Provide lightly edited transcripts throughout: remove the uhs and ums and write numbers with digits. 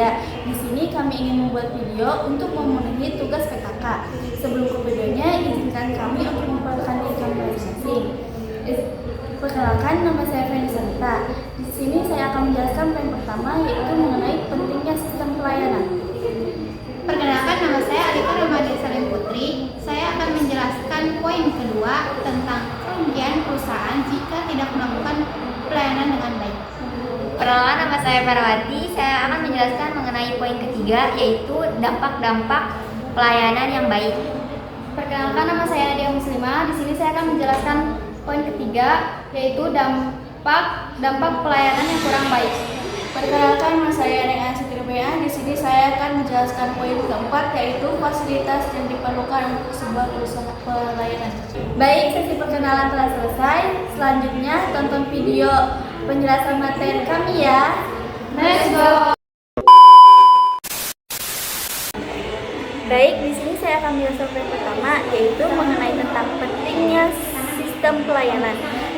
ketiga. Di sini kami ingin membuat video untuk memenuhi tugas PKK. Sebelum ke videonya, izinkan kami untuk memperkenalkan diri kami masing-masing. Perkenalkan, nama saya Feni Sarita. Di sini saya akan menjelaskan poin pertama, yaitu mengenai pentingnya sistem pelayanan. Perkenalkan, nama saya Alika Ramadhan Salim Putri. Saya akan menjelaskan poin kedua tentang kerugian perusahaan jika tidak melakukan pelayanan dengan baik. Perkenalkan, nama saya Parawati. Saya akan menjelaskan mengenai poin ketiga, yaitu dampak-dampak pelayanan yang baik. Perkenalkan, nama saya Nadia Muslimah. Di sini saya akan menjelaskan poin ketiga, yaitu dampak pelayanan yang kurang baik. Perkenalkan, nama saya Neng Siti Rupiah. Di sini saya akan menjelaskan poin keempat, yaitu fasilitas yang diperlukan untuk sebuah perusahaan pelayanan. Baik, sesi perkenalan telah selesai. Selanjutnya tonton video penjelasan materi kami ya. Let's go. Baik, di sini saya akan menjelaskan poin pertama, yaitu mengenai tentang pentingnya sistem pelayanan.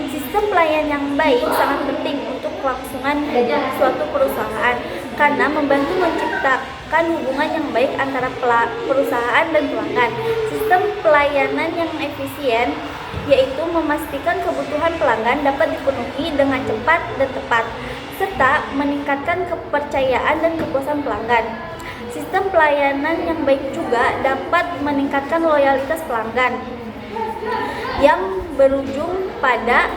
Sistem pelayanan yang baik sangat penting untuk kelangsungan suatu perusahaan karena membantu menciptakan hubungan yang baik antara perusahaan dan pelanggan. Sistem pelayanan yang efisien yaitu memastikan kebutuhan pelanggan dapat dipenuhi dengan cepat dan tepat, serta meningkatkan kepercayaan dan kepuasan pelanggan. Sistem pelayanan yang baik juga dapat meningkatkan loyalitas pelanggan yang berujung pada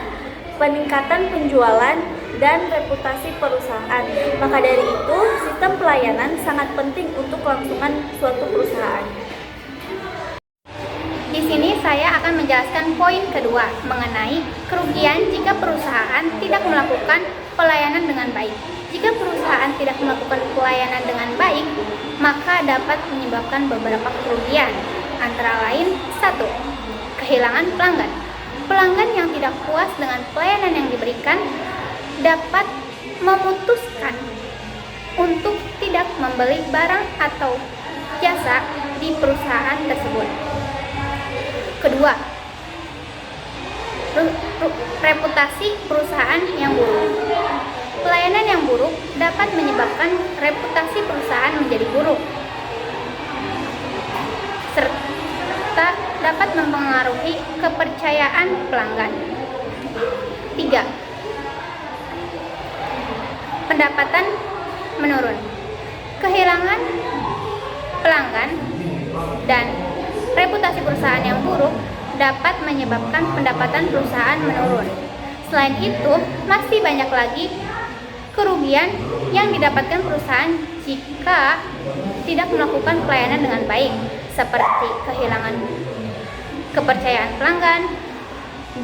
peningkatan penjualan dan reputasi perusahaan. Maka dari itu, sistem pelayanan sangat penting untuk kelangsungan suatu perusahaan. Di sini saya akan menjelaskan poin kedua mengenai kerugian jika perusahaan tidak melakukan pelayanan dengan baik. Jika perusahaan tidak melakukan pelayanan dengan baik, maka dapat menyebabkan beberapa kerugian, antara lain 1. Kehilangan pelanggan. Pelanggan yang tidak puas dengan pelayanan yang diberikan dapat memutuskan untuk tidak membeli barang atau jasa di perusahaan tersebut. Kedua, reputasi perusahaan yang buruk. Pelayanan yang buruk dapat menyebabkan reputasi perusahaan menjadi buruk, serta dapat mempengaruhi kepercayaan pelanggan. 3. Pendapatan menurun. Kehilangan pelanggan dan reputasi perusahaan yang buruk dapat menyebabkan pendapatan perusahaan menurun. Selain itu, masih banyak lagi kerugian yang didapatkan perusahaan jika tidak melakukan pelayanan dengan baik, seperti kehilangan kepercayaan pelanggan,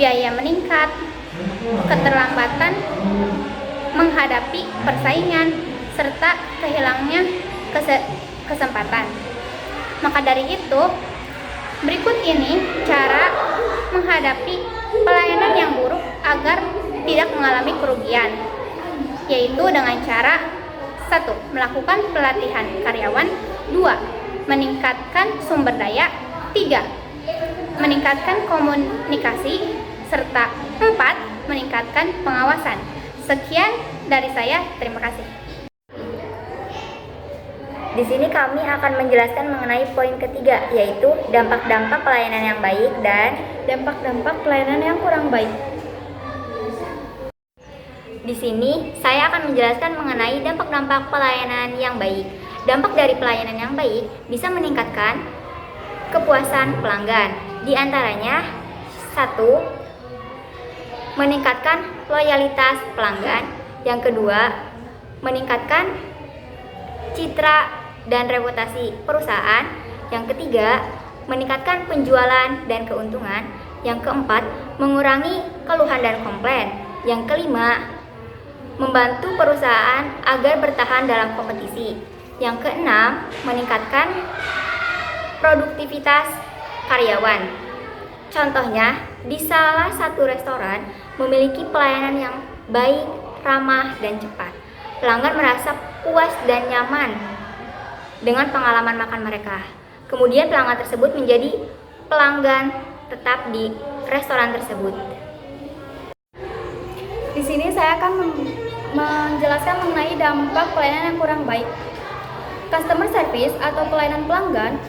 biaya meningkat, keterlambatan menghadapi persaingan, serta kehilangnya kesempatan. Maka dari itu, berikut ini cara menghadapi pelayanan yang buruk agar tidak mengalami kerugian, yaitu dengan cara 1. Melakukan pelatihan karyawan. 2. Meningkatkan sumber daya. 3. Meningkatkan komunikasi. Serta 4. Meningkatkan pengawasan. Sekian dari saya, terima kasih. Di sini kami akan menjelaskan mengenai poin ketiga, yaitu dampak-dampak pelayanan yang baik dan dampak-dampak pelayanan yang kurang baik. di sini saya akan menjelaskan mengenai dampak-dampak pelayanan yang baik. Dampak dari pelayanan yang baik bisa meningkatkan kepuasan pelanggan. Di antaranya 1. Meningkatkan loyalitas pelanggan. Yang kedua, meningkatkan citra dan reputasi perusahaan. Yang ketiga, meningkatkan penjualan dan keuntungan. Yang keempat, mengurangi keluhan dan komplain. Yang kelima, membantu perusahaan agar bertahan dalam kompetisi. Yang keenam, meningkatkan produktivitas karyawan. Contohnya, di salah satu restoran memiliki pelayanan yang baik, ramah, dan cepat. Pelanggan merasa puas dan nyaman dengan pengalaman makan mereka. Kemudian pelanggan tersebut menjadi pelanggan tetap di restoran tersebut. Di sini saya akan menjelaskan mengenai dampak pelayanan yang kurang baik. Customer service atau pelayanan pelanggan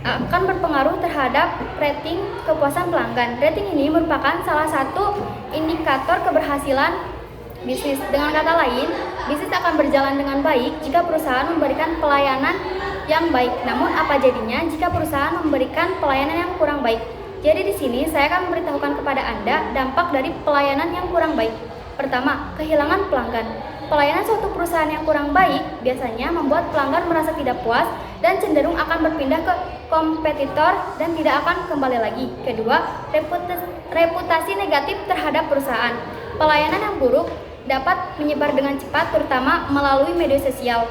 akan berpengaruh terhadap rating kepuasan pelanggan. Rating ini merupakan salah satu indikator keberhasilan bisnis. Dengan kata lain, bisnis akan berjalan dengan baik jika perusahaan memberikan pelayanan yang baik. Namun apa jadinya jika perusahaan memberikan pelayanan yang kurang baik? Jadi di sini saya akan memberitahukan kepada Anda dampak dari pelayanan yang kurang baik. Pertama, kehilangan pelanggan. Pelayanan suatu perusahaan yang kurang baik biasanya membuat pelanggan merasa tidak puas dan cenderung akan berpindah ke kompetitor dan tidak akan kembali lagi. Kedua, reputasi negatif terhadap perusahaan. Pelayanan yang buruk dapat menyebar dengan cepat, terutama melalui media sosial.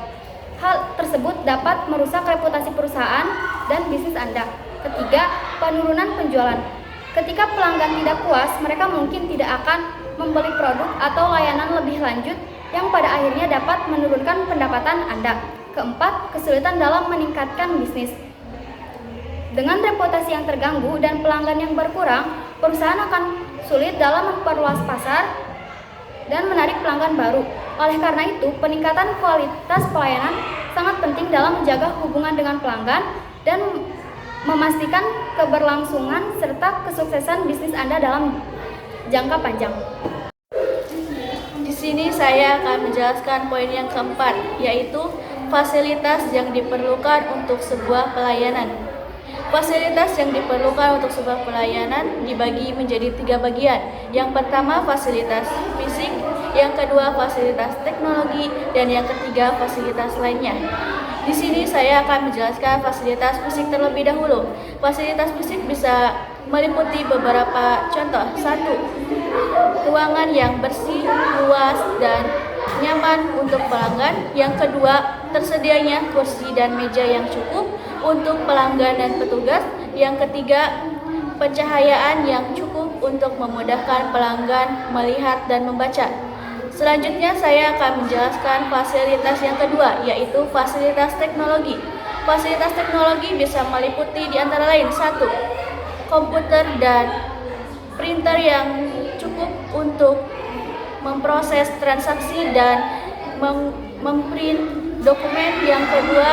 Hal tersebut dapat merusak reputasi perusahaan dan bisnis Anda. Ketiga, penurunan penjualan. Ketika pelanggan tidak puas, mereka mungkin tidak akan membeli produk atau layanan lebih lanjut yang pada akhirnya dapat menurunkan pendapatan Anda. Keempat, kesulitan dalam meningkatkan bisnis. Dengan reputasi yang terganggu dan pelanggan yang berkurang, perusahaan akan sulit dalam memperluas pasar dan menarik pelanggan baru. Oleh karena itu, peningkatan kualitas pelayanan sangat penting dalam menjaga hubungan dengan pelanggan dan memastikan keberlangsungan serta kesuksesan bisnis Anda dalam jangka panjang. Di sini saya akan menjelaskan poin yang keempat, yaitu fasilitas yang diperlukan untuk sebuah pelayanan. Fasilitas yang diperlukan untuk sebuah pelayanan dibagi menjadi 3 bagian. Yang pertama, fasilitas fisik, yang kedua, fasilitas teknologi, dan yang ketiga, fasilitas lainnya. Di sini saya akan menjelaskan fasilitas fisik terlebih dahulu. Fasilitas fisik bisa meliputi beberapa contoh. 1. Ruangan yang bersih, luas, dan nyaman untuk pelanggan. Yang kedua, tersedianya kursi dan meja yang cukup untuk pelanggan dan petugas. Yang ketiga, pencahayaan yang cukup untuk memudahkan pelanggan melihat dan membaca. Selanjutnya saya akan menjelaskan fasilitas yang kedua, yaitu fasilitas teknologi. Fasilitas teknologi bisa meliputi di antara lain: 1. Komputer dan printer yang cukup untuk memproses transaksi dan memprint dokumen. Yang kedua,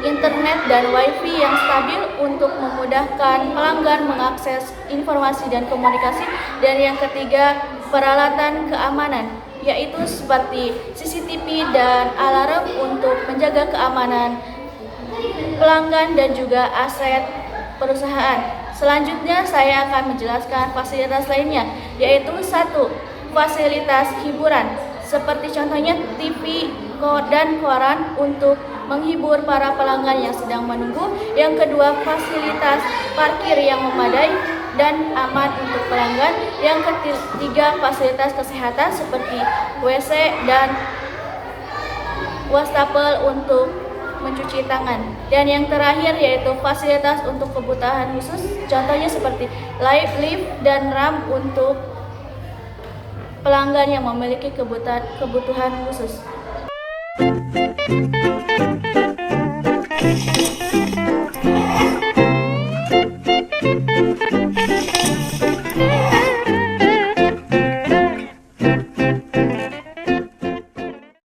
internet dan wifi yang stabil untuk memudahkan pelanggan mengakses informasi dan komunikasi. Dan yang ketiga, peralatan keamanan, yaitu seperti CCTV dan alarm untuk menjaga keamanan pelanggan dan juga aset perusahaan. Selanjutnya saya akan menjelaskan fasilitas lainnya, yaitu 1. Fasilitas hiburan, seperti contohnya TV dan koran untuk menghibur para pelanggan yang sedang menunggu. Yang kedua, fasilitas parkir yang memadai dan aman untuk pelanggan. Yang ketiga, fasilitas kesehatan seperti WC dan wastafel untuk mencuci tangan. Dan yang terakhir yaitu fasilitas untuk kebutuhan khusus, contohnya seperti lift dan ramp untuk pelanggan yang memiliki kebutuhan khusus.